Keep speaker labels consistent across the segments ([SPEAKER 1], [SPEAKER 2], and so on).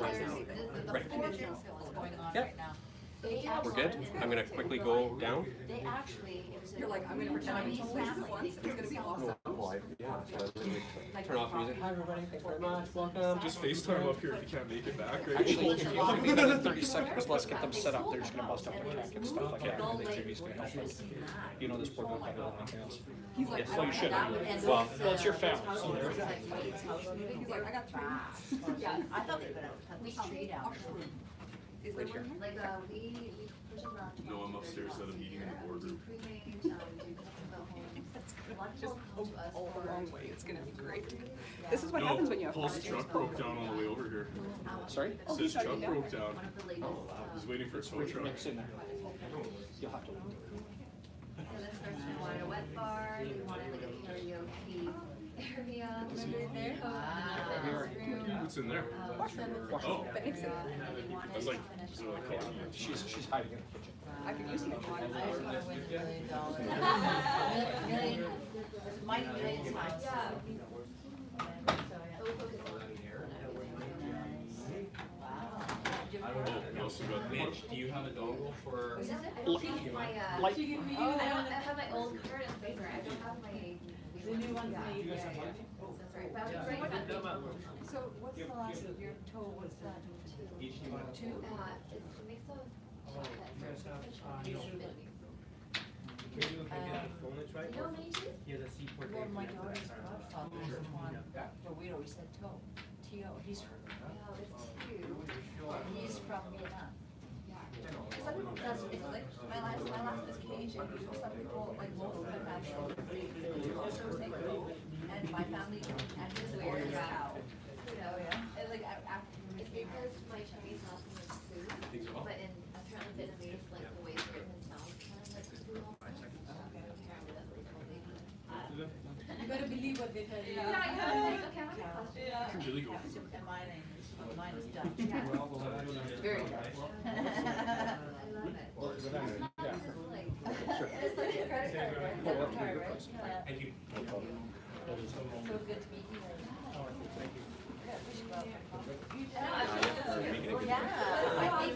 [SPEAKER 1] right now.
[SPEAKER 2] Right.
[SPEAKER 1] Yep. We're good. I'm gonna quickly go down.
[SPEAKER 3] They actually, it was a
[SPEAKER 4] You're like, I'm gonna pretend I'm
[SPEAKER 3] Chinese family.
[SPEAKER 4] once, it's gonna be awesome.
[SPEAKER 1] Turn off the music. Hi everybody, thanks very much. Welcome.
[SPEAKER 5] Just FaceTime up here if you can't make it back, right?
[SPEAKER 2] Actually, if you want to be there in 30 seconds, let's get them set up. They're just going to bust up their tech and stuff like that. And then JV's going to help us. You know this poor guy better than anything else.
[SPEAKER 4] He's like,
[SPEAKER 2] Well, you should.
[SPEAKER 1] Well,
[SPEAKER 2] It's your family. So there.
[SPEAKER 4] he's like, I got 3 minutes.
[SPEAKER 3] Yeah, I thought they were gonna cut this tree down.
[SPEAKER 4] Is there one?
[SPEAKER 3] Like, we push around.
[SPEAKER 5] No, I'm upstairs at a meeting in the boardroom.
[SPEAKER 4] Just a long way, it's gonna be great. This is what happens when you have
[SPEAKER 5] Paul's
[SPEAKER 4] friends.
[SPEAKER 5] truck broke down on the way over here.
[SPEAKER 2] Sorry?
[SPEAKER 4] Oh,
[SPEAKER 5] His
[SPEAKER 4] he's already
[SPEAKER 5] truck
[SPEAKER 4] down.
[SPEAKER 5] broke down. He's waiting for a tow truck.
[SPEAKER 2] Mix in there. You'll have to.
[SPEAKER 3] So this person wanted a wet bar, they wanted like a karaoke area, remember there?
[SPEAKER 5] What's in there? Oh,
[SPEAKER 4] But it's,
[SPEAKER 5] I was like, is there like coffee?
[SPEAKER 2] She's hiding in the kitchen.
[SPEAKER 4] I could use some
[SPEAKER 3] I just
[SPEAKER 4] water.
[SPEAKER 3] wanna win $1 million. Mike Million's house.
[SPEAKER 5] Oh, we also got
[SPEAKER 1] Mitch, do you have a dongle for?
[SPEAKER 3] Is this it? I
[SPEAKER 2] Light.
[SPEAKER 3] don't have my,
[SPEAKER 2] Light.
[SPEAKER 3] I have my old card and paper, I don't have my. The new one's made. That's right, but I was right back.
[SPEAKER 4] So what's the last of your toe, what's that?
[SPEAKER 1] Each you want?
[SPEAKER 3] It's a mix of chocolate. You know many cheese?
[SPEAKER 6] Well, my daughter's godfather was one, but we always said Toe, T-O, he's from,
[SPEAKER 3] No, it's two.
[SPEAKER 6] he's from Vietnam.
[SPEAKER 4] Some people, it's like, my last is Cajun, some people, like most of them have and my family, and his wears cow.
[SPEAKER 3] You know, and like, it's because my Chinese last name is Su, but in apparently Vietnamese, like the way it's written, it sounds kind of like Su. Apparently that's what they call it.
[SPEAKER 6] You better believe what they tell you.
[SPEAKER 3] Yeah, yeah, okay, I'm gonna question.
[SPEAKER 5] I can really go for some.
[SPEAKER 6] And mine is Dutch.
[SPEAKER 3] Very Dutch. I love it. It's not just like, it's like a credit card, right? Debit card, right?
[SPEAKER 1] Thank you.
[SPEAKER 6] So good to meet you.
[SPEAKER 3] Yeah.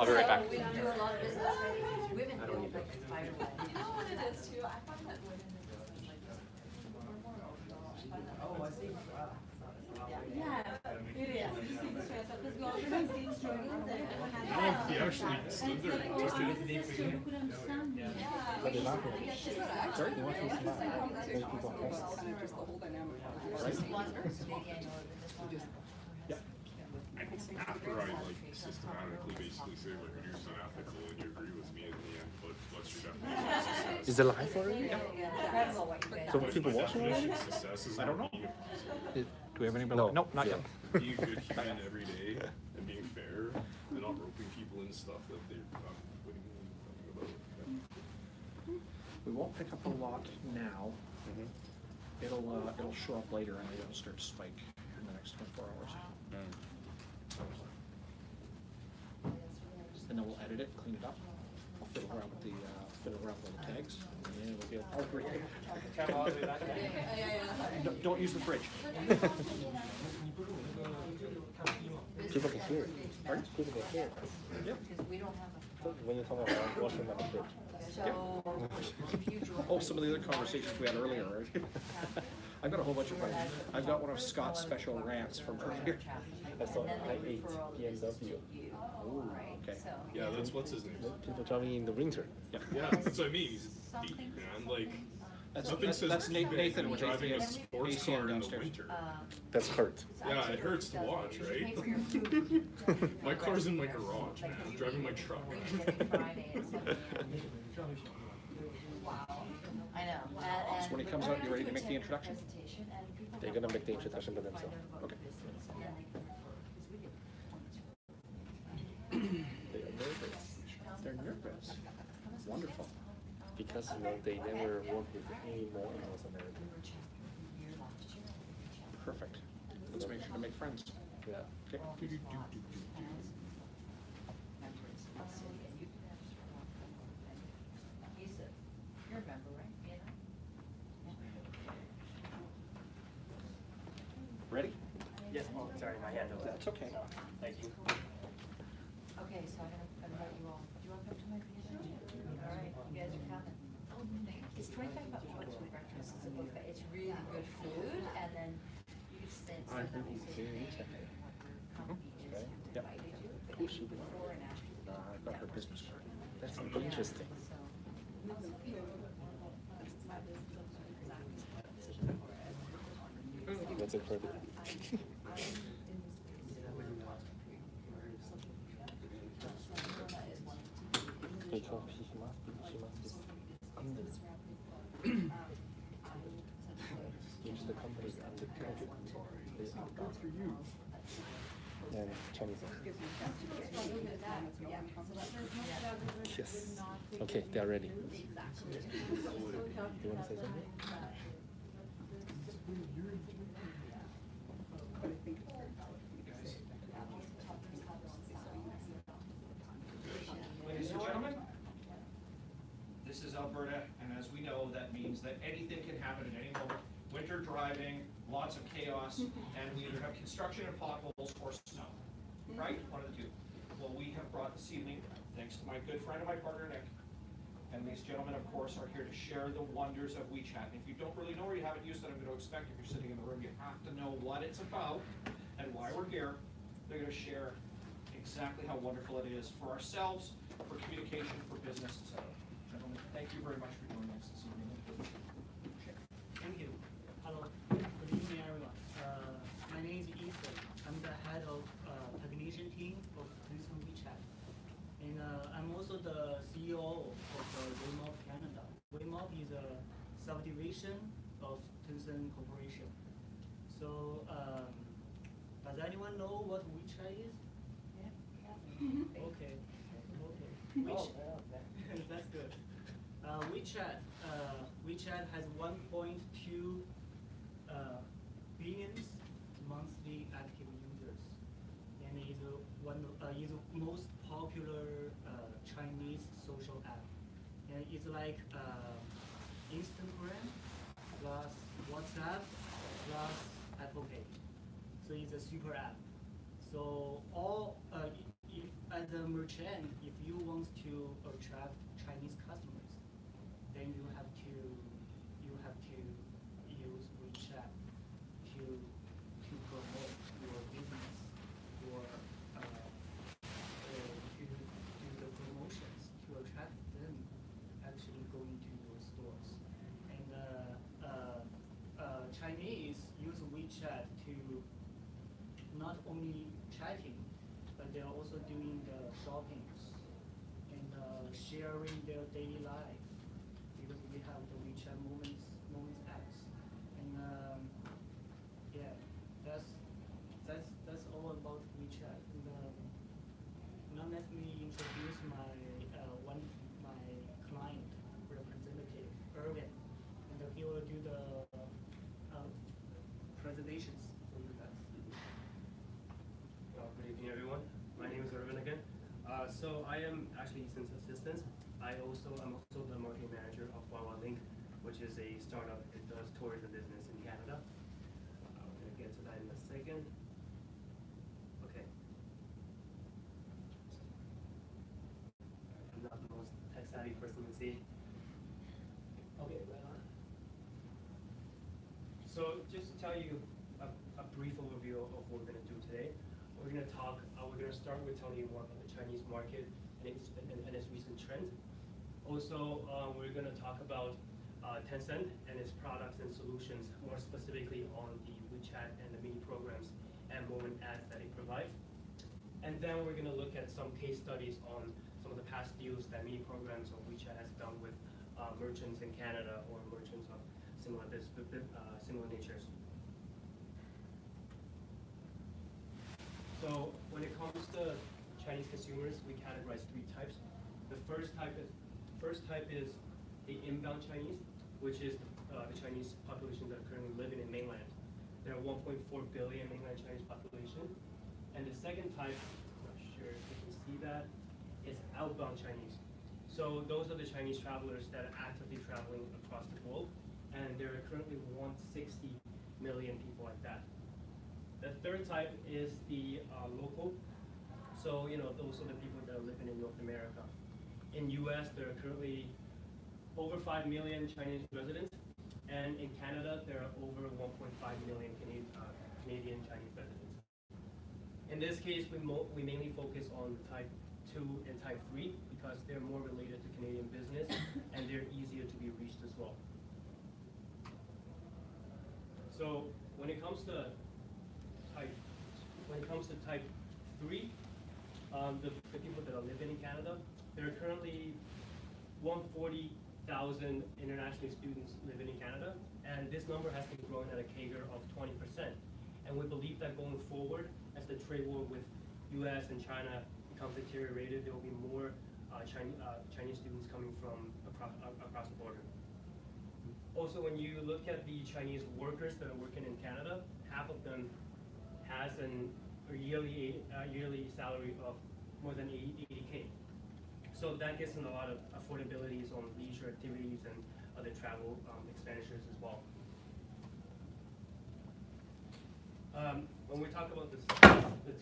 [SPEAKER 1] I'll be right back.
[SPEAKER 3] We do a lot of business, right? Women feel like inspired by it.
[SPEAKER 4] You know what it is too, I find that women in business like this. Oh, I see.
[SPEAKER 6] Yeah, it is. Because we also have seen struggles there.
[SPEAKER 5] He actually stood there and took it.
[SPEAKER 4] But they're not going to. She's not actually. Sorry? They want to see kind of just the whole dynamic.
[SPEAKER 5] After I like systematically basically say like reduce unethical and you agree with me in the end, but what's your definition of success?
[SPEAKER 7] Is it live already?
[SPEAKER 6] Incredible what you did.
[SPEAKER 7] So
[SPEAKER 5] But
[SPEAKER 7] people
[SPEAKER 5] my
[SPEAKER 7] watching
[SPEAKER 5] definition
[SPEAKER 7] already?
[SPEAKER 5] of success is
[SPEAKER 2] I don't
[SPEAKER 5] not
[SPEAKER 2] know.
[SPEAKER 5] being
[SPEAKER 2] Do we have anybody?
[SPEAKER 7] No.
[SPEAKER 2] Nope, not yet.
[SPEAKER 5] being a good human every day and being fair and not roping people into stuff that they're not putting about.
[SPEAKER 2] We won't pick up a lot now. It'll show up later and it'll start to spike in the next 24 hours. And then we'll edit it, clean it up. I'll fiddle around with the tags. And we'll get all great. Don't use the fridge.
[SPEAKER 7] People can hear it.
[SPEAKER 2] Pardon?
[SPEAKER 7] People can hear it.
[SPEAKER 2] Yep.
[SPEAKER 6] Because we don't have
[SPEAKER 7] When you talk about washroom and the fridge.
[SPEAKER 6] a, so if you join.
[SPEAKER 2] Oh, some of the other conversations we had earlier, right? I've got a whole bunch of questions. I've got one of Scott's special rants from earlier.
[SPEAKER 7] I saw I8 BMW.
[SPEAKER 2] Ooh, okay.
[SPEAKER 5] Yeah, that's what's his name.
[SPEAKER 7] People driving in the winter.
[SPEAKER 2] Yeah.
[SPEAKER 5] Yeah, that's what I mean. He's deep, man. Like nothing says
[SPEAKER 2] that's
[SPEAKER 5] keep it
[SPEAKER 2] Nathan
[SPEAKER 5] than
[SPEAKER 2] with
[SPEAKER 5] driving a
[SPEAKER 2] ACM
[SPEAKER 5] sports car in the
[SPEAKER 2] downstairs.
[SPEAKER 5] winter.
[SPEAKER 7] That's hurt.
[SPEAKER 5] Yeah, it hurts to watch, right? My car's in my garage, man. I'm driving my truck.
[SPEAKER 6] I know.
[SPEAKER 2] So when he comes out, you ready to make the introduction?
[SPEAKER 7] They're gonna make the introduction by themselves.
[SPEAKER 2] Okay.
[SPEAKER 7] They are nervous.
[SPEAKER 2] They're nervous. Wonderful.
[SPEAKER 7] Because they never work with any more animals on Earth.
[SPEAKER 2] Perfect. Let's make sure to make friends.
[SPEAKER 7] Yeah.
[SPEAKER 2] Okay.
[SPEAKER 6] You remember, right?
[SPEAKER 2] Ready?
[SPEAKER 8] Yes, oh, sorry, my hand.
[SPEAKER 2] That's okay.
[SPEAKER 8] Thank you.
[SPEAKER 6] Okay, so I'm gonna invite you all. Do you want to come to my computer? All right, you guys are coming. It's 25 bucks for breakfast. It's a buffet. It's really good food, and then you can stand
[SPEAKER 7] I
[SPEAKER 6] up
[SPEAKER 7] think
[SPEAKER 6] and
[SPEAKER 7] it's
[SPEAKER 6] sit
[SPEAKER 7] very
[SPEAKER 6] there. Cammidge has
[SPEAKER 7] Yep.
[SPEAKER 6] invited you, but
[SPEAKER 7] Who
[SPEAKER 6] you
[SPEAKER 7] should be?
[SPEAKER 6] before and after.
[SPEAKER 2] I've got her business card.
[SPEAKER 7] That's
[SPEAKER 6] Yeah,
[SPEAKER 7] interesting.
[SPEAKER 6] so-
[SPEAKER 7] That's incredible. Because she must be under. Which the company is under credit control. They are good for you. And Chinese. Yes. Okay, they are ready. Do you want to say something?
[SPEAKER 2] Ladies and gentlemen, this is Alberta, and as we know, that means that anything can happen at any moment. Winter driving, lots of chaos, and we either have construction and potholes or snow, right? One of the two. Well, we have brought this evening, thanks to my good friend and my partner, Nick, and these gentlemen, of course, are here to share the wonders of WeChat. And if you don't really know or you haven't used it, I'm going to expect if you're sitting in the room, you have to know what it's about and why we're here. They're going to share exactly how wonderful it is for ourselves, for communication, for business, etc. Gentlemen, thank you very much for joining us this evening.
[SPEAKER 8] Thank you. Hello. Good evening, everyone. My name is Ethan. I'm the head of technician team of Tencent WeChat. And I'm also the CEO of WeMob Canada. WeMob is a subdivision of Tencent Corporation. So, does anyone know what WeChat is? Yeah. Okay. That's good. WeChat has 1.2 billion monthly active users, and is is most popular Chinese social app. And it's like Instagram plus WhatsApp plus Apple Pay. So it's a super app. So if as a merchant, if you want to attract Chinese customers, then you have to use WeChat to promote your business or to do the promotions to attract them actually going to your stores. And Chinese use WeChat to not only chatting, but they're also doing the shoppings and sharing their daily life, because we have the WeChat Moments apps. And yeah, that's all about WeChat. And now let me introduce my my client representative, Irvin, and he will do the presentations for you guys.
[SPEAKER 9] Good evening, everyone. My name is Irvin again. So I am actually Ethan's assistant. I'm also the marketing manager of Link, which is a startup that does tourism business in Canada. I'm going to get to that in a second. Okay. I'm not the most tech-savvy person to see. Okay, right on. So just to tell you a brief overview of what we're going to do today. We're going to start with telling you more about the Chinese market and its recent trends. Also, we're going to talk about Tencent and its products and solutions, more specifically on the WeChat and the mini programs and moment ads that it provides. And then we're going to look at some case studies on some of the past deals that mini programs of WeChat has done with merchants in Canada or merchants of similar natures. So when it comes to Chinese consumers, we categorize 3 types. The first type is the inbound Chinese, which is the Chinese population that are currently living in mainland. There are 1.4 billion mainland Chinese population. And the second type, I'm not sure if you can see that, is outbound Chinese. So those are the Chinese travelers that are actively traveling across the globe. And there are currently 160 million people like that. The third type is the local. So, those are the people that are living in North America. In US, there are currently over 5 million Chinese residents, and in Canada, there are over 1.5 million Canadian Chinese residents. In this case, we mainly focus on type 2 and type 3 because they're more related to Canadian business and they're easier to be reached as well. So when it comes to type 3, the people that are living in Canada, there are currently 140,000 international students living in Canada, and this number has been growing at a CAGR of 20%. And we believe that going forward, as the trade war with US and China becomes deteriorated, there will be more Chinese students coming from across the border. Also, when you look at the Chinese workers that are working in Canada, half of them has a yearly salary of more than 80K. So that gives them a lot of affordabilities on leisure activities and other travel expenditures as well. When we talk about the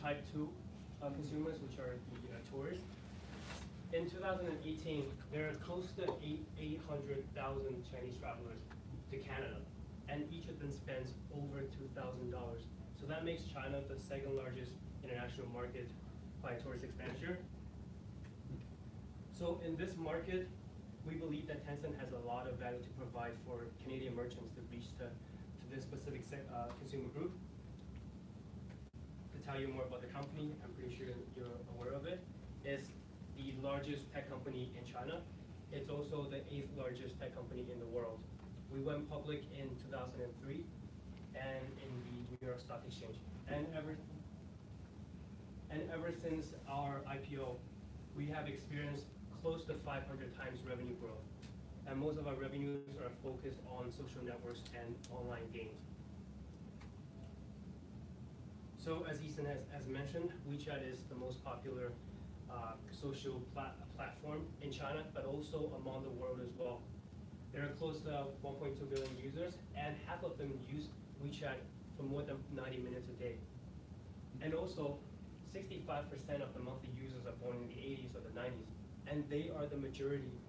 [SPEAKER 9] type 2 consumers, which are the tourists, in 2018, there are close to 800,000 Chinese travelers to Canada, and each of them spends over $2,000. So that makes China the second largest international market by tourist expenditure. So in this market, we believe that Tencent has a lot of value to provide for Canadian merchants to reach to this specific consumer group. To tell you more about the company, I'm pretty sure you're aware of it, it's the largest tech company in China. It's also the 8th largest tech company in the world. We went public in 2003 and in the New York Stock Exchange. And ever since our IPO, we have experienced close to 500 times revenue growth. And most of our revenues are focused on social networks and online games. So as Ethan has mentioned, WeChat is the most popular social platform in China, but also among the world as well. There are close to 1.2 billion users, and half of them use WeChat for more than 90 minutes a day. And also, 65% of the monthly users are born in the 80s or the 90s, and they are the majority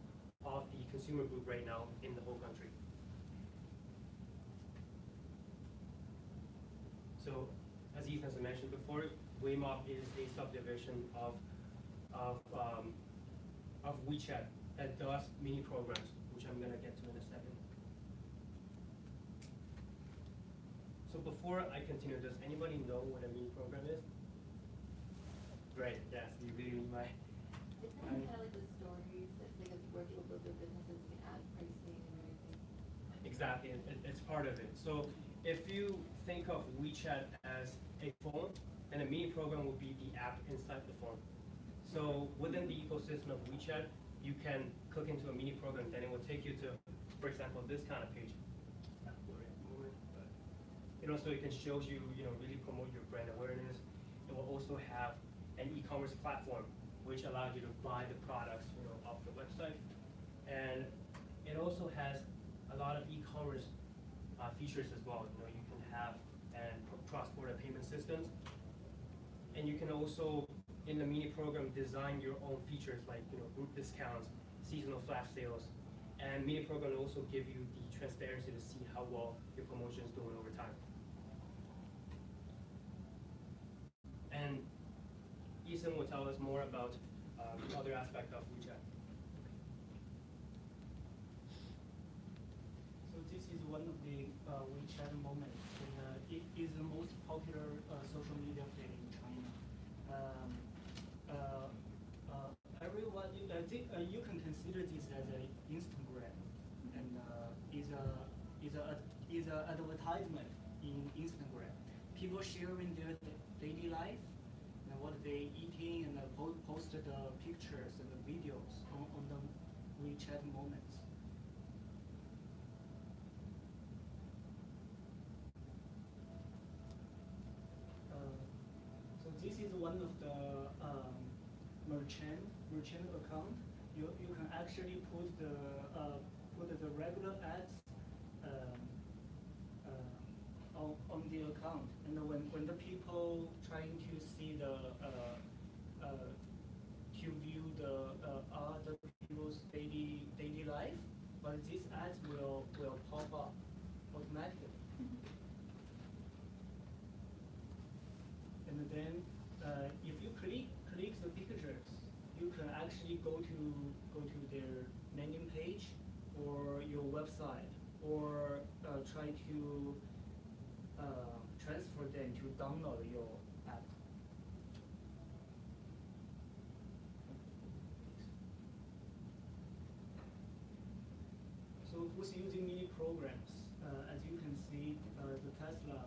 [SPEAKER 9] of the consumer group right now in the whole country. So, as Ethan has mentioned before, Weimob is a subdivision of WeChat that does mini programs, which I'm going to get to in a second. So before I continue, does anybody know what a mini program is? Great, yes, you really need my...
[SPEAKER 3] It's kind of like the stories, it's like where people build their businesses, you can add pricing and everything.
[SPEAKER 9] Exactly, it's part of it. So if you think of WeChat as a phone, then a mini program would be the app inside the phone. So within the ecosystem of WeChat, you can click into a mini program, then it will take you to, for example, this kind of page. So it can show you, really promote your brand awareness. It will also have an e-commerce platform, which allows you to buy the products, off the website. And it also has a lot of e-commerce features as well. You can have cross-border payment systems, and you can also, in the mini program, design your own features like group discounts, seasonal flash sales, and mini program will also give you the transparency to see how well your promotion is doing over time. And Ethan will tell us more about the other aspect of WeChat.
[SPEAKER 8] So this is one of the WeChat moments. It is the most popular social media play in China. Everyone, you can consider this as an Instagram, and is a advertisement in Instagram. People sharing their daily life and what they eating, and post the pictures and the videos on the WeChat moments. So this is one of the merchant account. You can actually put the regular ads on the account, and when the people trying to see the these ads will pop up automatically. And then if you click the pictures, you can actually go to their landing page or your website, or try to transfer them to download your app. So who's using mini programs? As you can see, the Tesla,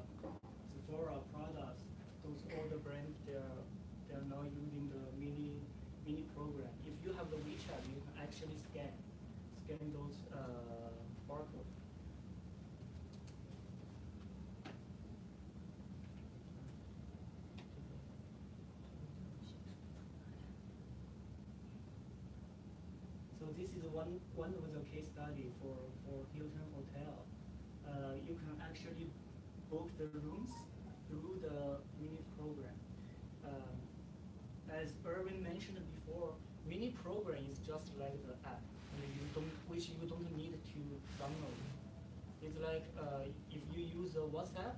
[SPEAKER 8] Sephora, products, those all the brands, they're now using the mini program. If you have the WeChat, you can actually scan those barcodes. So this is one of the case study for Hilton Hotel. You can actually book the rooms through the mini program. As Erwin mentioned before, mini program is just like the app, which you don't need to download. It's like if you use WhatsApp,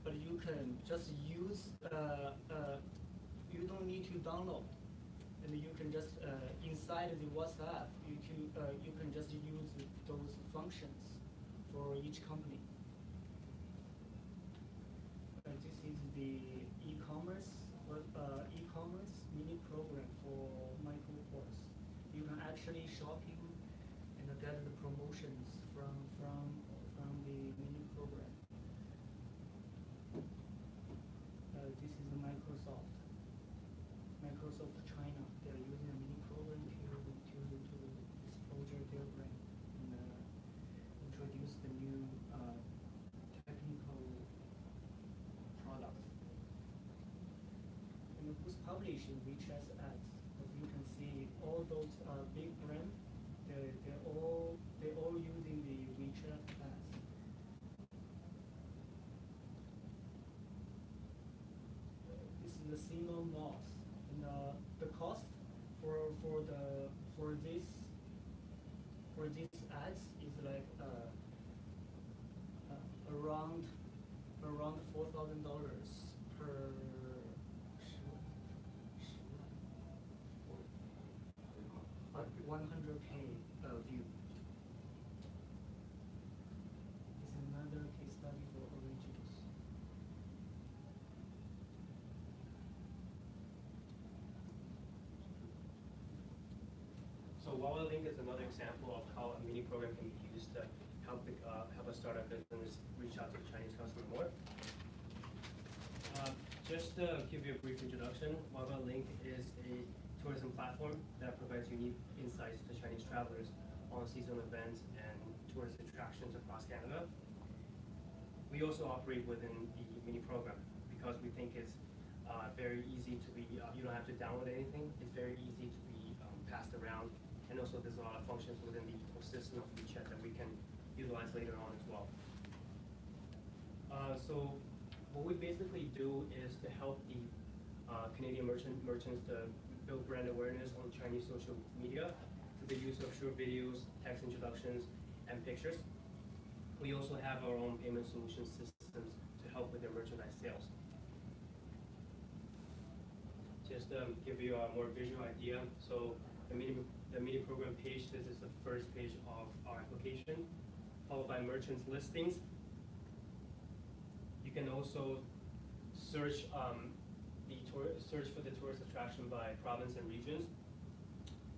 [SPEAKER 8] but you can just use. You don't need to download. And you can just inside the WhatsApp, you can just use those functions for each company. This is the e-commerce mini program for micro course. You can actually shopping and get the promotions from the mini program. This is Microsoft China. They're using a mini program to exposure their brand and introduce the new technical products. And who's publishing WeChat ads? As you can see, all those big brands, they're all using the WeChat ads. This is the single loss. And the cost for these ads is like around $4,000 per 100K view. This is another case study for Originals.
[SPEAKER 9] So Wawa Link is another example of how a mini program can be used to help a startup business reach out to the Chinese customer more. Just to give you a brief introduction, Wawa Link is a tourism platform that provides unique insights to Chinese travelers on seasonal events and tourist attractions across Canada. We also operate within the mini program because we think it's very easy to be, you don't have to download anything, it's very easy to be passed around, and also there's a lot of functions within the ecosystem of WeChat that we can utilize later on as well. So what we basically do is to help the Canadian merchants to build brand awareness on Chinese social media through the use of short videos, text introductions, and pictures. We also have our own payment solution systems to help with their merchandise sales. Just to give you a more visual idea, so the mini program page, this is the first page of our application, followed by merchants listings. You can also search search for the tourist attraction by province and regions.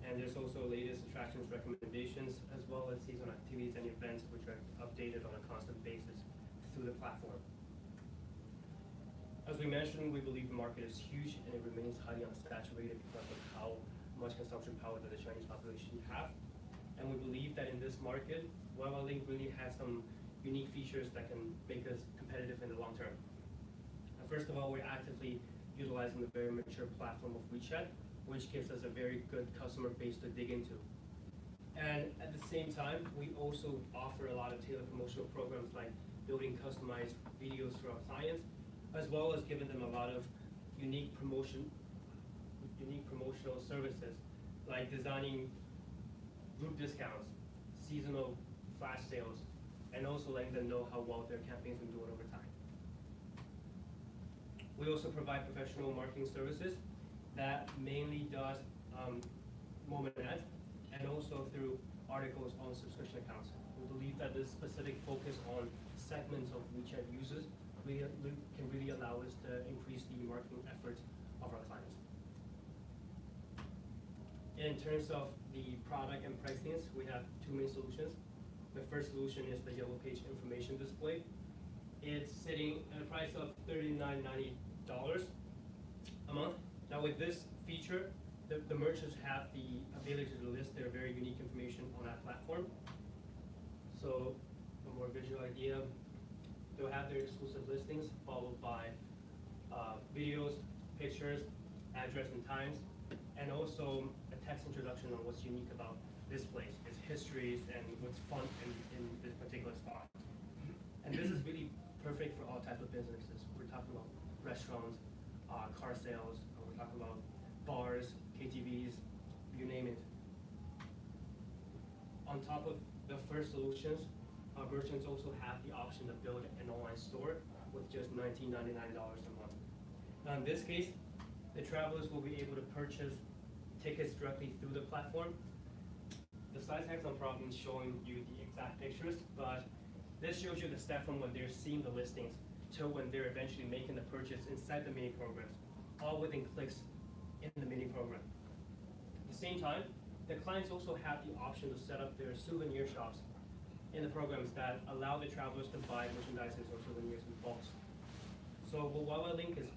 [SPEAKER 9] And there's also latest attractions recommendations, as well as seasonal activities and events, which are updated on a constant basis through the platform. As we mentioned, we believe the market is huge and it remains highly unsaturated because of how much consumption power that the Chinese population have. And we believe that in this market, Wawa Link really has some unique features that can make us competitive in the long term. First of all, we're actively utilizing the very mature platform of WeChat, which gives us a very good customer base to dig into. And at the same time, we also offer a lot of tailored promotional programs like building customized videos for our clients, as well as giving them a lot of unique promotional services, like designing group discounts, seasonal flash sales, and also letting them know how well their campaigns are doing over time. We also provide professional marketing services that mainly does moment ads and also through articles on subscription accounts. We believe that this specific focus on segments of WeChat users can really allow us to increase the marketing efforts of our clients. In terms of the product and pricings, we have two main solutions. The first solution is the Yellow Page information display. It's sitting at a price of $39.90 a month. Now with this feature, the merchants have the ability to list their very unique information on that platform. So a more visual idea, they'll have their exclusive listings followed by videos, pictures, address and times, and also a text introduction on what's unique about this place, its histories, and what's fun in this particular spot. And this is really perfect for all types of businesses. We're talking about restaurants, car sales, we're talking about bars, KTVs, you name it. On top of the first solutions, merchants also have the option to build an online store with just $19.99 a month. Now in this case, the travelers will be able to purchase tickets directly through the platform. The slide has no problem showing you the exact pictures, but this shows you the step from when they're seeing the listings to when they're eventually making the purchase inside the mini programs, all within clicks in the mini program. At the same time, the clients also have the option to set up their souvenir shops in the programs that allow the travelers to buy merchandise or souvenirs in bulk. So what Wawa Link is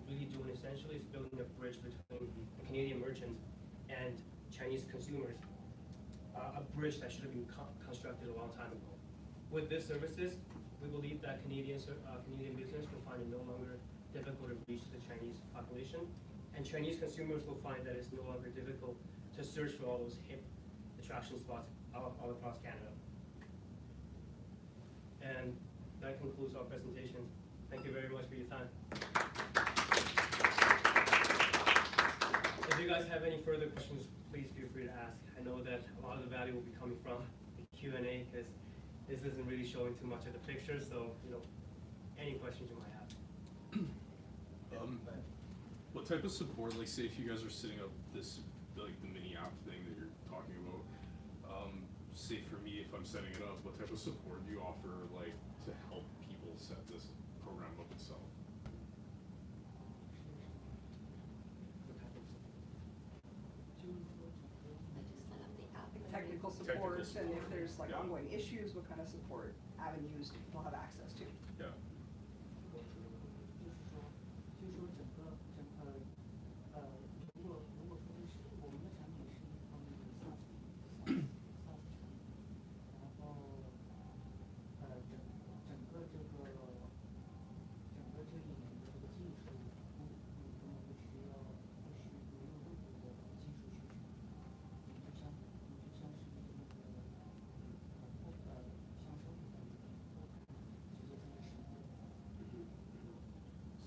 [SPEAKER 9] really doing essentially is building a bridge between the Canadian merchants and Chinese consumers, a bridge that should have been constructed a long time ago. With these services, we believe that Canadian business will find it no longer difficult to reach the Chinese population, and Chinese consumers will find that it's no longer difficult to search for all those hip attraction spots all across Canada. And that concludes our presentation. Thank you very much for your time. If you guys have any further questions, please feel free to ask. I know that a lot of the value will be coming from the Q&A because this isn't really showing too much of the pictures, so any questions you might have.
[SPEAKER 5] What type of support, like say if you guys are setting up this, like the mini app thing that you're talking about, say for me, if I'm setting it up, what type of support do you offer, like to help people set this program up itself?
[SPEAKER 10] Technical support, and if there's like ongoing issues, what kind of support avenues people have access to?
[SPEAKER 5] Yeah.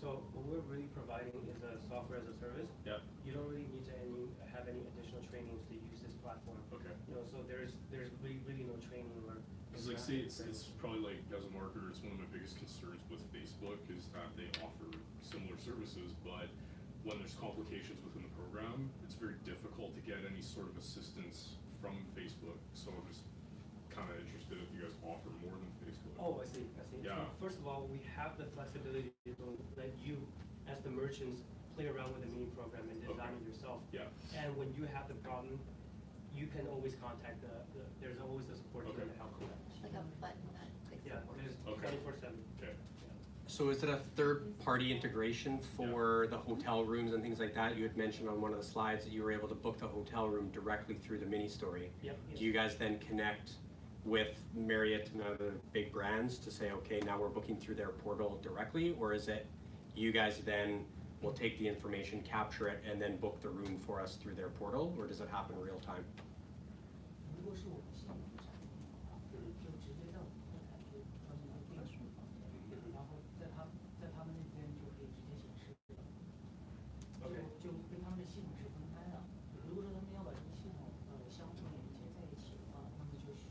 [SPEAKER 9] So what we're really providing is a software as a service.
[SPEAKER 5] Yeah.
[SPEAKER 9] You don't really need to have any additional trainings to use this platform.
[SPEAKER 5] Okay.
[SPEAKER 9] So there's really no training or.
[SPEAKER 5] Because like say it's probably like as a marketer, it's one of my biggest concerns with Facebook is that they offer similar services, but when there's complications within the program, it's very difficult to get any sort of assistance from Facebook. So I'm just kind of interested if you guys offer more than Facebook.
[SPEAKER 9] Oh, I see.
[SPEAKER 5] Yeah.
[SPEAKER 9] So first of all, we have the flexibility to let you, as the merchants, play around with the mini program and design it yourself.
[SPEAKER 5] Yeah. And
[SPEAKER 9] when you have the problem, you can always contact there's always the support team to help you.
[SPEAKER 3] It's like a button that clicks
[SPEAKER 9] Yeah, there's 24/7.
[SPEAKER 5] Okay.
[SPEAKER 1] So is it a third-party integration for the hotel rooms and things like that? You had mentioned on one of the slides that you were able to book the hotel room directly through the mini story.
[SPEAKER 9] Yep.
[SPEAKER 1] Do you guys then connect with Marriott and other big brands to say, okay, now we're booking through their portal directly, or is it you guys then will take the information, capture it, and then book the room for us through their portal, or does it happen real time?
[SPEAKER 8] 如果是我们系统的产品，就直接在我们后台就专门的订书房间，然后在他们那边就可以直接显示，就跟他们的系统是分开的。如果说他们要把这个系统相互连接在一起的话，那么就需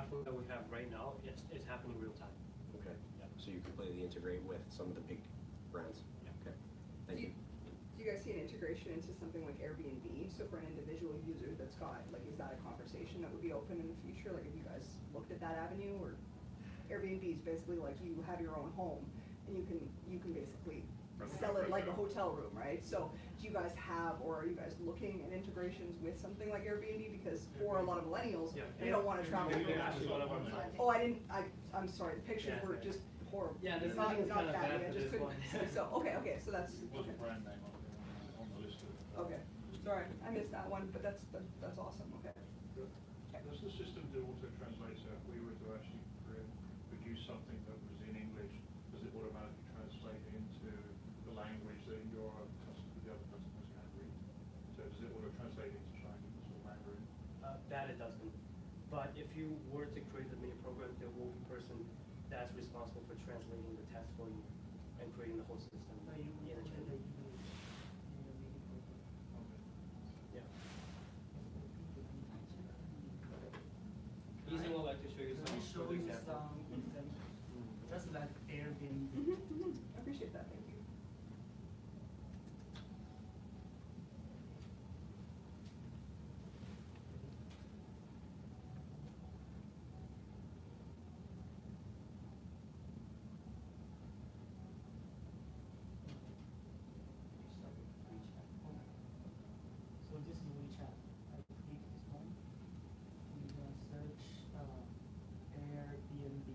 [SPEAKER 9] platform that we have right now, it's happening real time.
[SPEAKER 1] Okay.
[SPEAKER 9] Yeah.
[SPEAKER 1] So you completely integrate with some of the big brands?
[SPEAKER 9] Yeah.
[SPEAKER 1] Okay, thank you.
[SPEAKER 10] Do you guys see an integration into something like Airbnb? So for an individual user that's got, like, is that a conversation that would be open in the future? Like, have you guys looked at that avenue? Or Airbnb is basically like you have your own home and you can basically sell it like a hotel room, right? So do you guys have, or are you guys looking at integrations with something like Airbnb? Because for a lot of millennials,
[SPEAKER 9] Yeah.
[SPEAKER 10] they don't want to travel.
[SPEAKER 9] Maybe Ash is one of our.
[SPEAKER 10] Oh, I'm sorry, the pictures
[SPEAKER 9] Yeah,
[SPEAKER 10] were
[SPEAKER 9] sorry.
[SPEAKER 10] just horrible.
[SPEAKER 9] Yeah, the
[SPEAKER 10] Not
[SPEAKER 9] setting is kinda
[SPEAKER 10] that,
[SPEAKER 9] bad
[SPEAKER 10] I
[SPEAKER 9] for
[SPEAKER 10] just
[SPEAKER 9] this
[SPEAKER 10] couldn't
[SPEAKER 9] one.
[SPEAKER 10] see. So, okay, so that's,
[SPEAKER 11] Was
[SPEAKER 10] okay.
[SPEAKER 11] a brand name on the list of.
[SPEAKER 10] Okay, sorry, I missed that one, but that's awesome, okay.
[SPEAKER 11] Does the system do auto translate? So if we were to actually produce something that was in English, does it automatically translate into the language that the other customers can read? So does it auto translate into Chinese or Mandarin?
[SPEAKER 9] That it doesn't. But if you were to create the mini program, there will be a person that's responsible for translating the text for you and creating the whole system in the Chinese. Yeah. Easy would like to show you some
[SPEAKER 8] Show
[SPEAKER 9] further
[SPEAKER 8] you
[SPEAKER 9] examples.
[SPEAKER 8] some examples, just like Airbnb.
[SPEAKER 10] I appreciate that, thank you.
[SPEAKER 8] So this is WeChat. I click this one. And search Airbnb.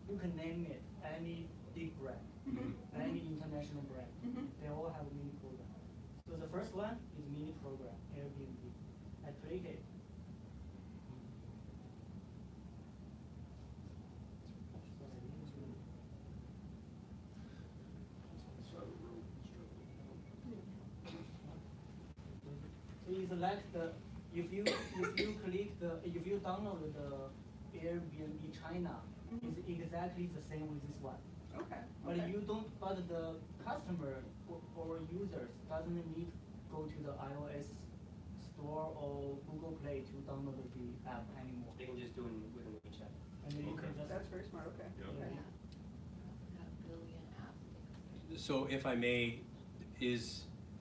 [SPEAKER 8] You can name it any big brand, any international brand. They all have a mini program. So the first one is mini program, Airbnb. I click it. So it's like if you download the Airbnb China, it's exactly the same with this one.
[SPEAKER 10] Okay.
[SPEAKER 8] But
[SPEAKER 10] okay.
[SPEAKER 8] but the customer or users doesn't need go to the iOS store or Google Play to download the app anymore.
[SPEAKER 9] They can just do it within WeChat.
[SPEAKER 8] And then you
[SPEAKER 5] Okay.
[SPEAKER 8] can just.
[SPEAKER 10] That's very smart, okay.
[SPEAKER 5] Yeah.
[SPEAKER 10] Okay.
[SPEAKER 3] Got a billion apps.
[SPEAKER 1] So if I may,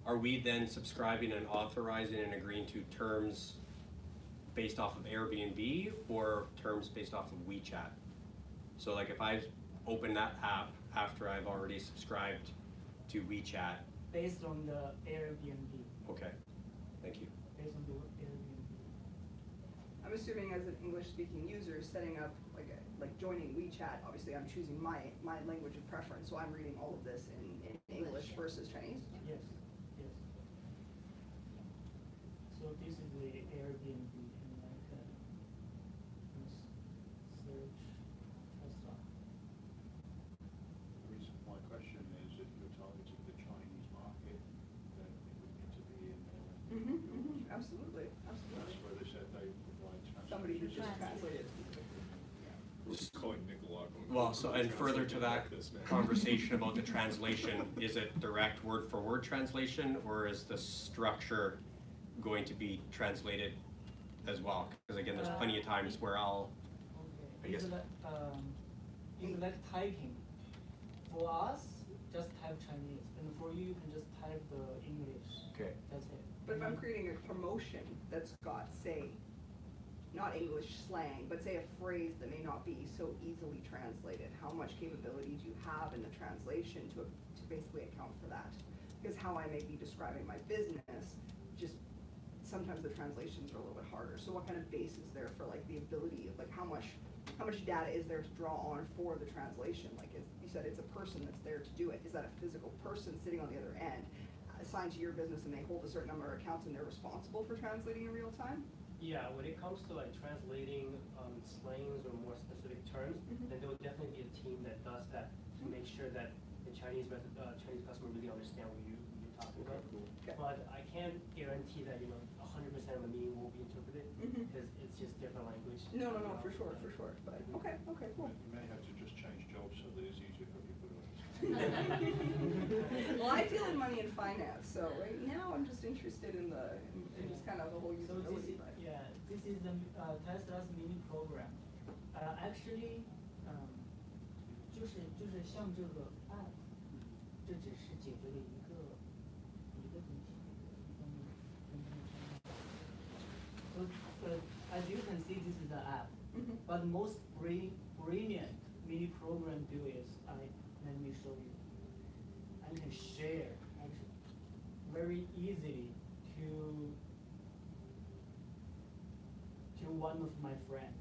[SPEAKER 1] are we then subscribing and authorizing and agreeing to terms based off of Airbnb or terms based off of WeChat? So like if I open that app after I've already subscribed to WeChat.
[SPEAKER 8] Based on the Airbnb.
[SPEAKER 1] Okay, thank you.
[SPEAKER 8] Based on the Airbnb.
[SPEAKER 10] I'm assuming as an English-speaking user, setting up, like joining WeChat, obviously I'm choosing my language of preference, so I'm reading all of this in English versus Chinese?
[SPEAKER 8] Yes, yes. So this is the Airbnb, and I can search Tesla.
[SPEAKER 11] The reason for my question is if you're targeting the Chinese market, then it would need to be in there.
[SPEAKER 10] Absolutely,
[SPEAKER 11] That's
[SPEAKER 10] absolutely.
[SPEAKER 11] where they said they provide translation.
[SPEAKER 10] Somebody who just translated.
[SPEAKER 5] Just calling Nicola.
[SPEAKER 1] Well, so, and further to that
[SPEAKER 5] This, man.
[SPEAKER 1] conversation about the translation, is it direct word for word translation, or is the structure going to be translated as well? Because again, there's plenty of times where I'll, I
[SPEAKER 8] Okay,
[SPEAKER 1] guess.
[SPEAKER 8] it's like typing. For us, just type Chinese, and for you, you can just type the English.
[SPEAKER 1] Okay.
[SPEAKER 8] That's it.
[SPEAKER 10] But if I'm creating a promotion that's got, say, not English slang, but say a phrase that may not be so easily translated, how much capability do you have in the translation to basically account for that? Because how I may be describing my business, just sometimes the translations are a little bit harder. So what kind of base is there for like the ability of like how much data is there to draw on for the translation? Like you said, it's a person that's there to do it. Is that a physical person sitting on the other end assigned to your business and they hold a certain number of accounts and they're responsible for translating in real time?
[SPEAKER 9] Yeah, when it comes to like translating slangs or more specific terms, then there will definitely be a team that does that to make sure that the Chinese customer really understand what you're talking about.
[SPEAKER 10] Okay.
[SPEAKER 9] But I can't guarantee that 100% of the meaning will be interpreted because it's just different language.
[SPEAKER 10] No, for sure. But okay, cool.
[SPEAKER 11] You may have to just change jobs so that it's easier for people to understand.
[SPEAKER 10] Well, I deal in money and finance, so right now I'm just interested in just kind of the whole
[SPEAKER 8] So this
[SPEAKER 10] usability.
[SPEAKER 8] is,
[SPEAKER 10] But
[SPEAKER 8] yeah, this is the Tesla's mini program. Actually, 就是像这个 app， 这只是解决了一个问题。So, as you can see, this is the app. But the most brilliant mini program do is, let me show you. I can share actually very easily to one of my friends,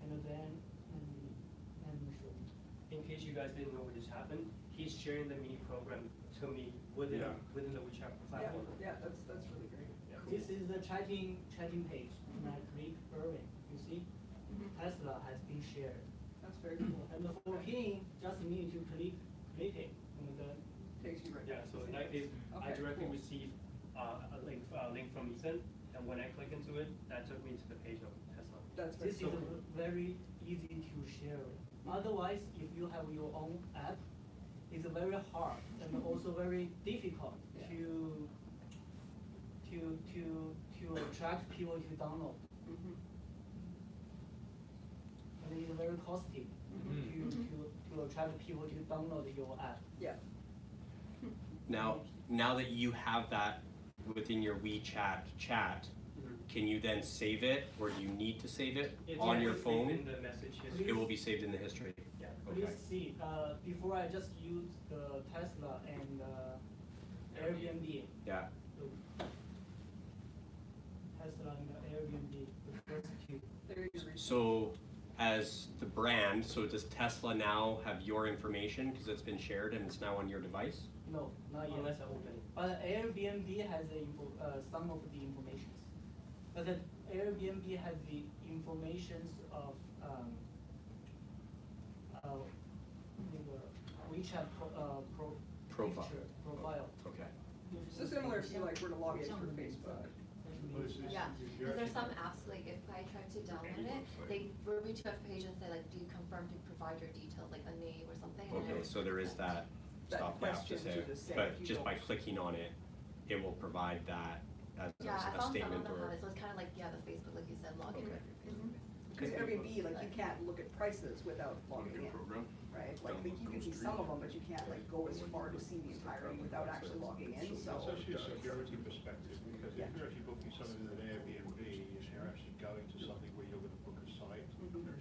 [SPEAKER 8] and then let me show you.
[SPEAKER 9] In case you guys didn't know what just happened, he's sharing the mini program to me within the WeChat platform.
[SPEAKER 10] Yeah, that's really great.
[SPEAKER 9] Yeah.
[SPEAKER 8] This is the chatting page. And I click Irving. You see, Tesla has been shared.
[SPEAKER 10] That's very cool.
[SPEAKER 8] And for him, just need to click it, and then
[SPEAKER 10] Takes you right
[SPEAKER 9] Yeah,
[SPEAKER 10] back
[SPEAKER 9] so
[SPEAKER 10] to
[SPEAKER 9] in
[SPEAKER 10] the
[SPEAKER 9] that case, I
[SPEAKER 10] Okay,
[SPEAKER 9] directly
[SPEAKER 10] cool.
[SPEAKER 9] receive a link from Ethan, and when I click into it, that took me to the page of Tesla.
[SPEAKER 10] That's very
[SPEAKER 8] this is
[SPEAKER 10] cool.
[SPEAKER 8] very easy to share. Otherwise, if you have your own app, it's very hard and also very difficult to attract people to download. And it's very costly to attract people to download your app.
[SPEAKER 10] Yeah.
[SPEAKER 1] Now that you have that within your WeChat chat, can you then save it, or do you need to save it
[SPEAKER 9] It's
[SPEAKER 1] on your
[SPEAKER 9] already saved
[SPEAKER 1] phone?
[SPEAKER 9] in the message history.
[SPEAKER 1] It will be saved in the history.
[SPEAKER 9] Yeah.
[SPEAKER 8] Please
[SPEAKER 1] Okay.
[SPEAKER 8] see, before I just used the Tesla and Airbnb.
[SPEAKER 1] Yeah.
[SPEAKER 8] Tesla and Airbnb, the first two.
[SPEAKER 10] There you go.
[SPEAKER 1] So as the brand, so does Tesla now have your information because it's been shared and it's now on your device?
[SPEAKER 8] No, not yet.
[SPEAKER 9] Unless I open it.
[SPEAKER 8] But Airbnb has some of the information. But the Airbnb has the informations of WeChat
[SPEAKER 1] Profile.
[SPEAKER 8] picture, profile.
[SPEAKER 1] Okay.
[SPEAKER 10] So similar if you like were to log in through Facebook.
[SPEAKER 3] Yeah, because there's some apps, like if I try to download it, they will reach a page and say like, do you confirm to provide your details, like a name or something? and
[SPEAKER 1] Okay,
[SPEAKER 3] then
[SPEAKER 1] so there is that
[SPEAKER 10] That
[SPEAKER 1] stopgap to
[SPEAKER 10] question
[SPEAKER 1] say,
[SPEAKER 10] to just say
[SPEAKER 1] but
[SPEAKER 10] if you
[SPEAKER 1] just by
[SPEAKER 10] don't-
[SPEAKER 1] clicking on it, it will provide that as
[SPEAKER 3] Yeah, I
[SPEAKER 1] a
[SPEAKER 3] found some of
[SPEAKER 1] statement
[SPEAKER 3] them have
[SPEAKER 1] or.
[SPEAKER 3] it, so it's kind of like, yeah, the Facebook, like you said, login
[SPEAKER 1] Okay.
[SPEAKER 3] with your Facebook.
[SPEAKER 10] Because Airbnb, like you can't look at prices without logging in,
[SPEAKER 5] program.
[SPEAKER 10] right? Like you can see some of them, but you can't like go as far to see the entirety without actually logging in,
[SPEAKER 11] That's
[SPEAKER 10] so.
[SPEAKER 11] actually a security perspective, because if you're actually booking something with an Airbnb and you're actually going to something where you're going to book a site,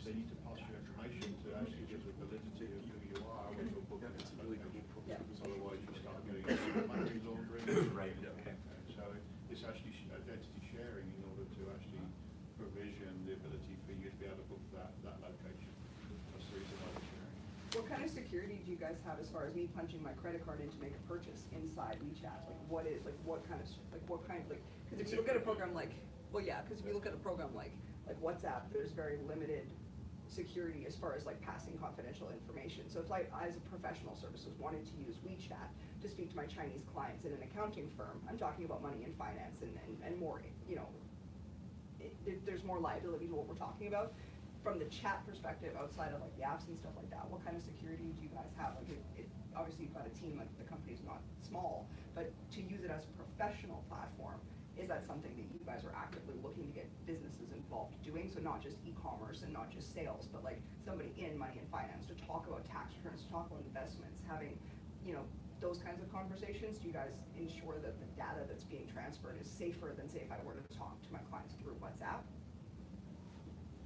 [SPEAKER 11] they need to pass your information to actually give the validity of who you are when you're booking that location.
[SPEAKER 10] Yeah.
[SPEAKER 11] Because otherwise you start getting money laundering.
[SPEAKER 1] Right, okay.
[SPEAKER 11] So it's actually identity sharing in order to actually provision the ability for you to be able to book that location. That's the reason why we're sharing.
[SPEAKER 10] What kind of security do you guys have as far as me punching my credit card in to make a purchase inside WeChat? Like what kind, because if you look at a program like, well, yeah, because if you look at a program like WhatsApp, there's very limited security as far as like passing confidential information. So if I, as a professional services, wanted to use WeChat to speak to my Chinese clients in an accounting firm, I'm talking about money and finance and more, you know, there's more liability to what we're talking about. From the chat perspective, outside of like the apps and stuff like that, what kind of security do you guys have? Like obviously you've got a team, like the company's not small, but to use it as a professional platform, is that something that you guys are actively looking to get businesses involved doing? So not just e-commerce and not just sales, but like somebody in money and finance to talk about tax returns, to talk about investments, having, you know, those kinds of conversations. Do you guys ensure that the data that's being transferred is safer than say if I were to talk to my clients through WhatsApp?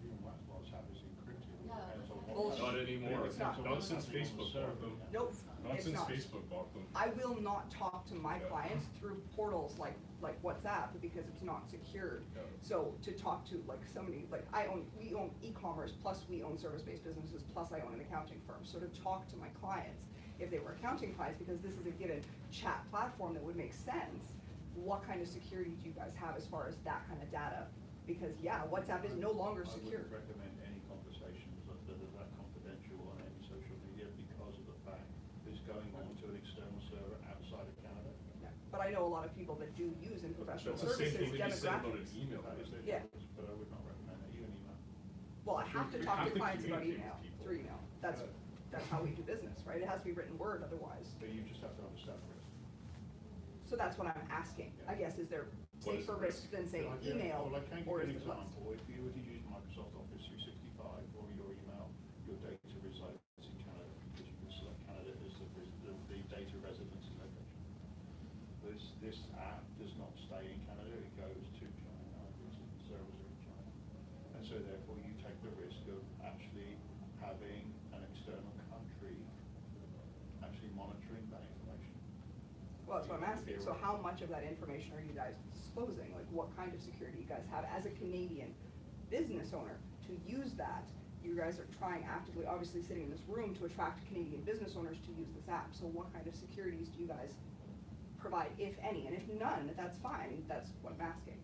[SPEAKER 11] Even WhatsApp is encrypted.
[SPEAKER 3] Yeah.
[SPEAKER 11] Depends on what-
[SPEAKER 10] Bullshit.
[SPEAKER 5] Not anymore.
[SPEAKER 10] It's not.
[SPEAKER 5] Not since Facebook bought them.
[SPEAKER 10] Nope,
[SPEAKER 5] Not
[SPEAKER 10] it's
[SPEAKER 5] since
[SPEAKER 10] not.
[SPEAKER 5] Facebook bought them.
[SPEAKER 10] I will not talk to my
[SPEAKER 5] Yeah.
[SPEAKER 10] clients through portals like WhatsApp because it's not secured.
[SPEAKER 5] Yeah.
[SPEAKER 10] So to talk to like somebody, like we own e-commerce, plus we own service-based businesses, plus I own an accounting firm. So to talk to my clients, if they were accounting clients, because this is a given chat platform that would make sense, what kind of security do you guys have as far as that kind of data? Because yeah, WhatsApp is no longer secure.
[SPEAKER 11] I wouldn't recommend any conversations that are that confidential on any social media because of the fact it's going on to an external server outside of Canada.
[SPEAKER 10] Yeah. But I know a lot of people that do use in professional
[SPEAKER 5] That's the same
[SPEAKER 10] services
[SPEAKER 5] thing that you said about an
[SPEAKER 10] demographics.
[SPEAKER 5] email.
[SPEAKER 11] That is their
[SPEAKER 10] Yeah.
[SPEAKER 11] choice, but I would not recommend it, even email.
[SPEAKER 10] Well, I have to
[SPEAKER 5] You
[SPEAKER 10] talk
[SPEAKER 5] have
[SPEAKER 10] to
[SPEAKER 5] to
[SPEAKER 10] clients about
[SPEAKER 5] communicate
[SPEAKER 10] email,
[SPEAKER 5] with people.
[SPEAKER 10] through email. That's how we do business, right? It has to be written word otherwise.
[SPEAKER 11] But you just have to understand risk.
[SPEAKER 10] So that's what I'm asking. I guess, is there say for risk than say email,
[SPEAKER 11] Well, I can give
[SPEAKER 10] or
[SPEAKER 11] you
[SPEAKER 10] is
[SPEAKER 11] an
[SPEAKER 10] it less?
[SPEAKER 11] example. If you were to use Microsoft Office 365 or your email, your data resides in Canada because you can select Canada as the data residency location. This app does not stay in Canada, it goes to China, the servers are in China. And so therefore you take the risk of actually having an external country actually monitoring that information.
[SPEAKER 10] Well, that's what I'm asking, so how much of that information are you guys disclosing? Like, what kind of security you guys have as a Canadian business owner to use that? You guys are trying actively, obviously sitting in this room, to attract Canadian business owners to use this app, so what kind of securities do you guys provide, if any? And if none, that's fine, that's what I'm asking.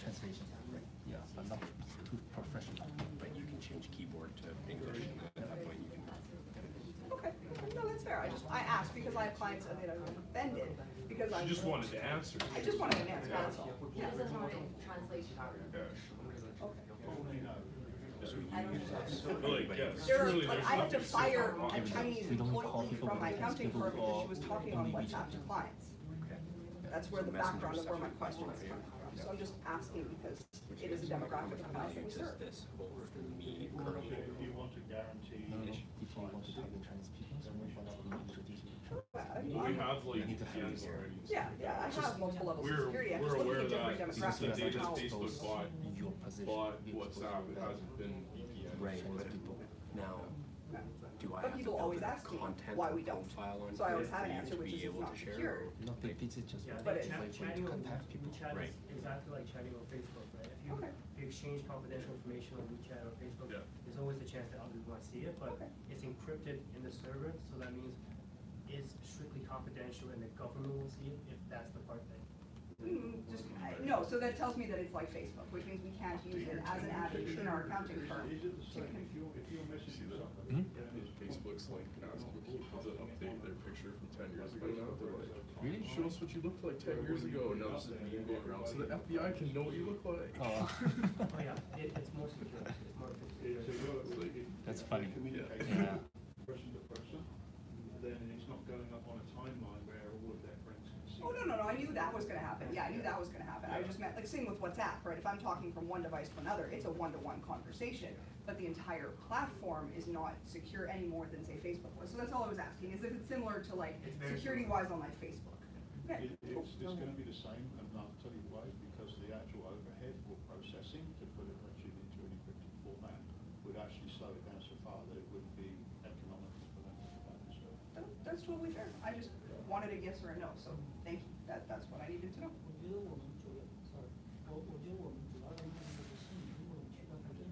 [SPEAKER 7] Translation, right? Yeah, but not too professional.
[SPEAKER 1] But you can change keyboard to English, and at that point you can.
[SPEAKER 10] Okay, no, that's fair, I asked because I have clients that are offended, because
[SPEAKER 5] She
[SPEAKER 10] I'm.
[SPEAKER 5] just wanted to answer.
[SPEAKER 10] I just wanted an answer, that's all.
[SPEAKER 3] He doesn't want it in translation.
[SPEAKER 5] Really, yes,
[SPEAKER 10] There are,
[SPEAKER 5] truly,
[SPEAKER 10] like,
[SPEAKER 5] there's
[SPEAKER 10] I had to
[SPEAKER 5] nothing
[SPEAKER 10] fire
[SPEAKER 5] super
[SPEAKER 10] a Chinese
[SPEAKER 7] We don't call
[SPEAKER 10] employee
[SPEAKER 7] people
[SPEAKER 10] from my
[SPEAKER 7] because
[SPEAKER 10] accounting
[SPEAKER 7] people
[SPEAKER 10] firm because she
[SPEAKER 7] call
[SPEAKER 10] was talking on
[SPEAKER 7] only
[SPEAKER 10] WhatsApp to
[SPEAKER 7] WeChat.
[SPEAKER 10] clients. That's where the background of where my question is coming from. So I'm just asking because it is a demographic of clients that we serve.
[SPEAKER 1] This both for me
[SPEAKER 11] If
[SPEAKER 1] currently.
[SPEAKER 11] you want to guarantee.
[SPEAKER 7] No, if you want to talk to Chinese people, so we want to introduce you.
[SPEAKER 5] We have like
[SPEAKER 7] need to have
[SPEAKER 5] hands
[SPEAKER 7] it here.
[SPEAKER 5] already.
[SPEAKER 10] Yeah, I have multiple levels of security, I'm
[SPEAKER 5] We're
[SPEAKER 10] just
[SPEAKER 5] aware
[SPEAKER 10] looking at
[SPEAKER 5] that
[SPEAKER 10] different
[SPEAKER 5] since the
[SPEAKER 10] demographics.
[SPEAKER 5] data
[SPEAKER 10] of how-
[SPEAKER 5] Facebook bought,
[SPEAKER 7] Your position.
[SPEAKER 5] bought
[SPEAKER 7] be exposed
[SPEAKER 5] WhatsApp,
[SPEAKER 7] to
[SPEAKER 5] it hasn't been VPN.
[SPEAKER 1] Right,
[SPEAKER 7] Chinese
[SPEAKER 1] but
[SPEAKER 7] people.
[SPEAKER 1] now, do I
[SPEAKER 10] But
[SPEAKER 1] have to
[SPEAKER 10] people
[SPEAKER 1] build
[SPEAKER 10] always
[SPEAKER 1] a
[SPEAKER 10] ask me
[SPEAKER 1] content
[SPEAKER 10] why we don't.
[SPEAKER 1] profile on
[SPEAKER 10] So I always
[SPEAKER 1] it
[SPEAKER 10] have
[SPEAKER 1] for
[SPEAKER 10] an
[SPEAKER 1] you
[SPEAKER 10] answer,
[SPEAKER 1] to
[SPEAKER 10] which
[SPEAKER 1] be
[SPEAKER 10] is it's
[SPEAKER 1] able
[SPEAKER 10] not
[SPEAKER 1] to share?
[SPEAKER 10] secure.
[SPEAKER 1] or-
[SPEAKER 7] No, this is just.
[SPEAKER 10] But it's-
[SPEAKER 8] chatting on
[SPEAKER 7] contact people.
[SPEAKER 8] WeChat
[SPEAKER 1] Right.
[SPEAKER 8] is exactly like chatting on Facebook, right?
[SPEAKER 10] Okay.
[SPEAKER 8] If you exchange confidential information on WeChat or Facebook,
[SPEAKER 5] Yeah.
[SPEAKER 8] there's always a chance that other people might see it, but
[SPEAKER 10] Okay.
[SPEAKER 8] it's encrypted in the server, so that means it's strictly confidential and the government will see it if that's the part that.
[SPEAKER 10] No, so that tells me that it's like Facebook, which means we can't use it as an advocate in our accounting firm.
[SPEAKER 11] Is it the same if you're messaging somebody?
[SPEAKER 7] Hmm?
[SPEAKER 5] Facebook's like asking people to update their picture from 10 years ago now. They're like,
[SPEAKER 7] Really?
[SPEAKER 5] show us what you looked like 10 years ago. And now this is meme going around so the FBI can know what you look like.
[SPEAKER 7] Oh.
[SPEAKER 8] Oh yeah, it's more secure, it's more efficient.
[SPEAKER 11] So you're,
[SPEAKER 7] That's
[SPEAKER 11] if
[SPEAKER 7] funny.
[SPEAKER 11] you communicate
[SPEAKER 7] Yeah.
[SPEAKER 11] person to person, then it's not going up on a timeline where all of their friends can see.
[SPEAKER 10] Oh, no, I knew that was gonna happen, yeah, I knew that was gonna happen, I just meant, like, same with WhatsApp, right, if I'm talking from one device to another, it's a one-to-one conversation, but the entire platform is not secure any more than, say, Facebook was, so that's all I was asking, is if it's similar to, like,
[SPEAKER 8] It's very
[SPEAKER 10] security-wise on like Facebook. Okay,
[SPEAKER 11] It's gonna be the same, and I'll tell you why, because the actual overhead for processing to put it actually into an encrypted format would actually slow it down so far that it wouldn't be economical for them to do that, so.
[SPEAKER 10] that's totally fair, I just wanted a yes or a no, so, thank you, that's what I needed to know.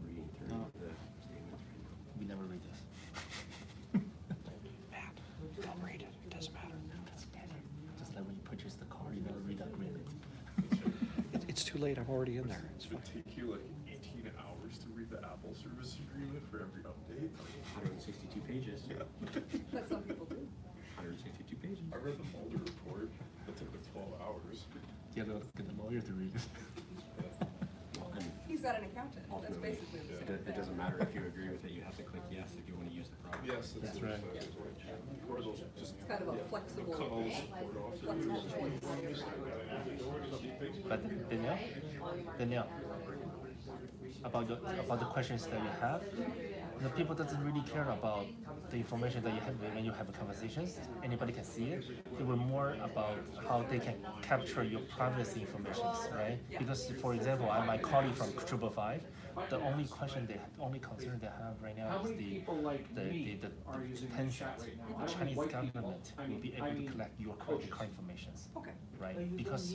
[SPEAKER 1] Reading through
[SPEAKER 7] No.
[SPEAKER 1] the statements right now.
[SPEAKER 7] We never read this.
[SPEAKER 1] Don't read it, it doesn't matter.
[SPEAKER 7] Just like when you purchase the car, you never read the agreement.
[SPEAKER 12] It's too late, I'm already in there. It's
[SPEAKER 5] It would
[SPEAKER 12] fine.
[SPEAKER 5] take you like 18 hours to read the Apple service agreement for every update.
[SPEAKER 1] 162 pages.
[SPEAKER 10] But some people do.
[SPEAKER 1] 162 pages.
[SPEAKER 5] I read the Mulder report. That took like 12 hours.
[SPEAKER 7] You have to get a lawyer to read it.
[SPEAKER 1] Well, and
[SPEAKER 10] He's got an accountant, that's
[SPEAKER 1] ultimately,
[SPEAKER 10] basically the same
[SPEAKER 1] it
[SPEAKER 10] thing.
[SPEAKER 1] doesn't matter if you agree with it, you have to click yes if you want to use the product.
[SPEAKER 5] Yes,
[SPEAKER 7] That's right.
[SPEAKER 5] Or those just
[SPEAKER 10] It's kind of a flexible,
[SPEAKER 5] cut all the support off.
[SPEAKER 10] flexible choice.
[SPEAKER 7] But Danielle, about the questions that you have, the people doesn't really care about the information that you have when you have conversations. Anybody can see it. They were more about how they can capture your privacy information, right? Because, for example, my colleague from Triple Five, the only concern they have right now is the Tencent. The Chinese government will be able to collect your credit card information,
[SPEAKER 10] Okay.
[SPEAKER 7] right? Because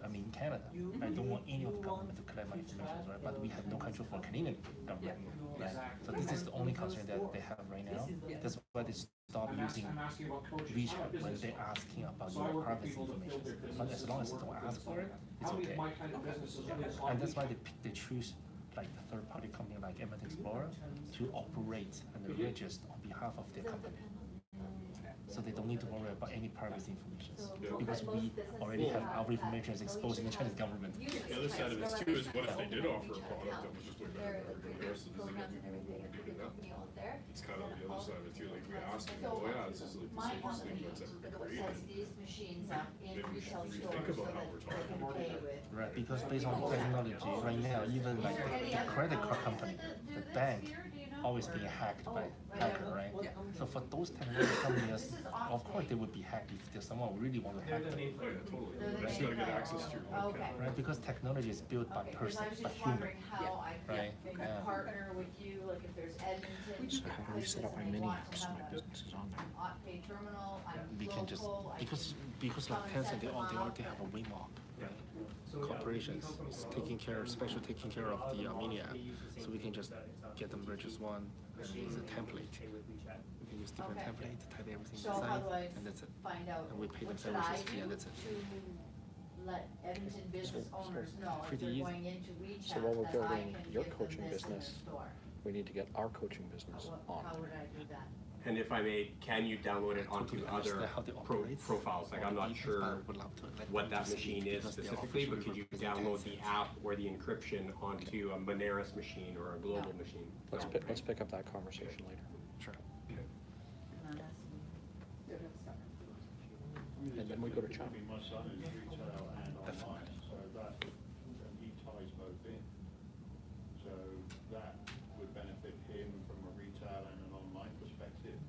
[SPEAKER 7] I'm in Canada. I don't want any of the government to collect my information, right? But we have no control for Canadian government, right? So this is the only concern that they have right now. That's why they stop using WeChat when they're asking about your privacy information. But as long as you don't ask for it, it's okay. And that's why they choose like the third-party company like Internet Explorer to operate and register on behalf of their company. So they don't need to worry about any privacy information because we already have our information is exposed in the Chinese government.
[SPEAKER 5] The other side of this too is what if they did offer a product that was just way better than everybody else's? Is it gonna be more maybe than that? It's kind of the other side of it too. Like we ask them, oh yeah, this is like the safest thing that's ever been created.
[SPEAKER 6] These machines up in
[SPEAKER 5] Maybe we should
[SPEAKER 6] retail
[SPEAKER 5] rethink
[SPEAKER 6] stores so
[SPEAKER 5] about how
[SPEAKER 6] that
[SPEAKER 5] we're
[SPEAKER 6] they
[SPEAKER 5] talking
[SPEAKER 6] can
[SPEAKER 5] about
[SPEAKER 6] pay
[SPEAKER 5] it.
[SPEAKER 6] with.
[SPEAKER 7] Right, because based on technology right now, even like the credit card company, the bank, always being hacked by hacker, right? So for those technology companies, of course they would be hacked if there's someone who really want to hack them.
[SPEAKER 5] Oh yeah, totally. You just gotta get access to your
[SPEAKER 6] Okay.
[SPEAKER 5] account.
[SPEAKER 7] Right, because technology is built by
[SPEAKER 6] Okay, 'cause
[SPEAKER 7] person,
[SPEAKER 6] I was
[SPEAKER 7] by
[SPEAKER 6] just
[SPEAKER 7] human.
[SPEAKER 6] wondering how I
[SPEAKER 7] Right,
[SPEAKER 6] could
[SPEAKER 7] yeah.
[SPEAKER 6] partner with you, like if there's Edmonton.
[SPEAKER 12] So how do we set up my
[SPEAKER 6] places
[SPEAKER 12] mini
[SPEAKER 6] and they want
[SPEAKER 12] apps?
[SPEAKER 6] to
[SPEAKER 12] My
[SPEAKER 6] have
[SPEAKER 12] business is on there.
[SPEAKER 6] an Pay terminal, I'm
[SPEAKER 7] We can just,
[SPEAKER 6] local, I
[SPEAKER 7] because like Tencent, they already have a WeMob, right? Corporations taking care of the mini app, so we can just get them register one and use a template. We can use different
[SPEAKER 6] Okay.
[SPEAKER 7] template, type everything
[SPEAKER 6] So how
[SPEAKER 7] inside,
[SPEAKER 6] do I
[SPEAKER 7] and that's it.
[SPEAKER 6] find out,
[SPEAKER 7] And we pay them
[SPEAKER 6] what should I
[SPEAKER 7] services fee, and
[SPEAKER 6] do
[SPEAKER 7] that's it.
[SPEAKER 6] to let Edmonton business
[SPEAKER 12] So
[SPEAKER 6] owners know if
[SPEAKER 12] pretty
[SPEAKER 6] they're
[SPEAKER 12] easy.
[SPEAKER 6] going into WeChat
[SPEAKER 12] So while we're
[SPEAKER 6] that I
[SPEAKER 12] building
[SPEAKER 6] can
[SPEAKER 12] your
[SPEAKER 6] give them
[SPEAKER 12] coaching
[SPEAKER 6] this in their
[SPEAKER 12] business,
[SPEAKER 6] store?
[SPEAKER 12] We need to get our coaching business on.
[SPEAKER 6] How would I do that?
[SPEAKER 1] And if I may, can you download it onto
[SPEAKER 7] Totally
[SPEAKER 1] other
[SPEAKER 7] understand how they operate,
[SPEAKER 1] profiles? Like
[SPEAKER 7] all
[SPEAKER 1] I'm
[SPEAKER 7] the
[SPEAKER 1] not
[SPEAKER 7] details,
[SPEAKER 1] sure
[SPEAKER 7] but I would love to let
[SPEAKER 1] what
[SPEAKER 7] them
[SPEAKER 1] that
[SPEAKER 7] see
[SPEAKER 1] machine is
[SPEAKER 7] because they are
[SPEAKER 1] specifically, but
[SPEAKER 7] officially
[SPEAKER 1] could you
[SPEAKER 7] representing
[SPEAKER 1] download the
[SPEAKER 7] Tencent.
[SPEAKER 1] app or the encryption onto a Moneris machine or a global
[SPEAKER 6] No.
[SPEAKER 1] machine?
[SPEAKER 12] Let's
[SPEAKER 1] No,
[SPEAKER 12] pick,
[SPEAKER 1] right?
[SPEAKER 12] let's pick up that conversation later.
[SPEAKER 7] Sure.
[SPEAKER 12] And then we go to China.
[SPEAKER 11] My son is retail and online, so that, and he ties both in. So that would benefit him from a retail and an online perspective.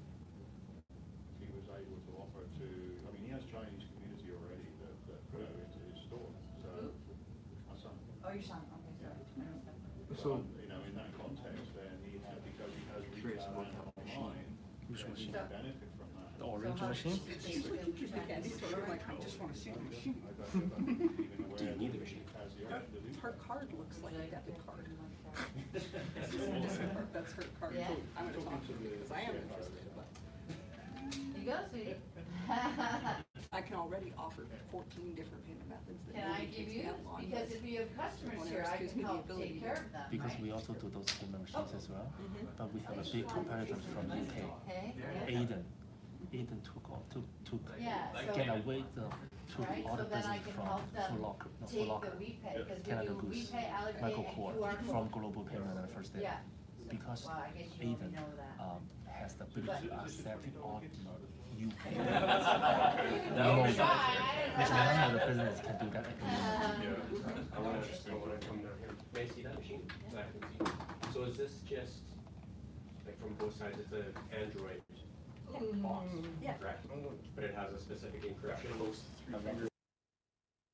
[SPEAKER 11] He was able to offer to, I mean, he has Chinese community already that go into his store, so, my son.
[SPEAKER 6] Oh, your son, okay, sorry.
[SPEAKER 11] So, you know, in that context, then he had, because he has
[SPEAKER 1] Curious
[SPEAKER 11] retail
[SPEAKER 1] about
[SPEAKER 11] and
[SPEAKER 1] that
[SPEAKER 11] online,
[SPEAKER 7] Which
[SPEAKER 11] then he
[SPEAKER 7] machine?
[SPEAKER 11] can benefit from that.
[SPEAKER 7] The orange machine?
[SPEAKER 10] I just wanna see the machine.
[SPEAKER 1] Do you need the machine?
[SPEAKER 10] Her card looks like a debit card. That's her card.
[SPEAKER 6] Yeah.
[SPEAKER 10] I'm gonna talk to her because I am interested, but
[SPEAKER 6] You go, sweetie.
[SPEAKER 10] I can already offer 14 different payment methods that
[SPEAKER 6] Can I
[SPEAKER 10] nobody
[SPEAKER 6] give
[SPEAKER 10] takes
[SPEAKER 6] you,
[SPEAKER 10] me up on.
[SPEAKER 6] because if you have customers here, I can help take care of them,
[SPEAKER 7] Because
[SPEAKER 6] right?
[SPEAKER 7] we also do those payment machines as well,
[SPEAKER 10] Mhm.
[SPEAKER 7] but we have a big competitor from UK,
[SPEAKER 6] Okay,
[SPEAKER 7] Aiden. Aiden took
[SPEAKER 6] Yeah, so-
[SPEAKER 7] get away took
[SPEAKER 6] Right,
[SPEAKER 7] all
[SPEAKER 6] so
[SPEAKER 7] the
[SPEAKER 6] then I
[SPEAKER 7] business
[SPEAKER 6] can
[SPEAKER 7] from
[SPEAKER 6] help them
[SPEAKER 7] Foot Locker, no, Foot
[SPEAKER 6] take the
[SPEAKER 7] Locker,
[SPEAKER 6] WePay, because we
[SPEAKER 7] Canada
[SPEAKER 6] do
[SPEAKER 7] Goose,
[SPEAKER 6] WePay, allocate
[SPEAKER 7] Michael
[SPEAKER 6] and
[SPEAKER 7] Kors
[SPEAKER 6] QR code.
[SPEAKER 7] from Global Payment and First Day.
[SPEAKER 6] Yeah.
[SPEAKER 7] Because
[SPEAKER 6] Well, I guess you already
[SPEAKER 7] Aiden
[SPEAKER 6] know that.
[SPEAKER 7] has the ability to accept all the UK.
[SPEAKER 6] You can try, I
[SPEAKER 7] Which
[SPEAKER 6] don't know.
[SPEAKER 7] none of the business can do that at the moment.
[SPEAKER 1] I wanna come down here. May I see that machine? That I can see. So is this just, like from both sides, it's an Android box,
[SPEAKER 10] Yeah.
[SPEAKER 1] correct? But it has a specific encryption.
[SPEAKER 5] Those 3 fingers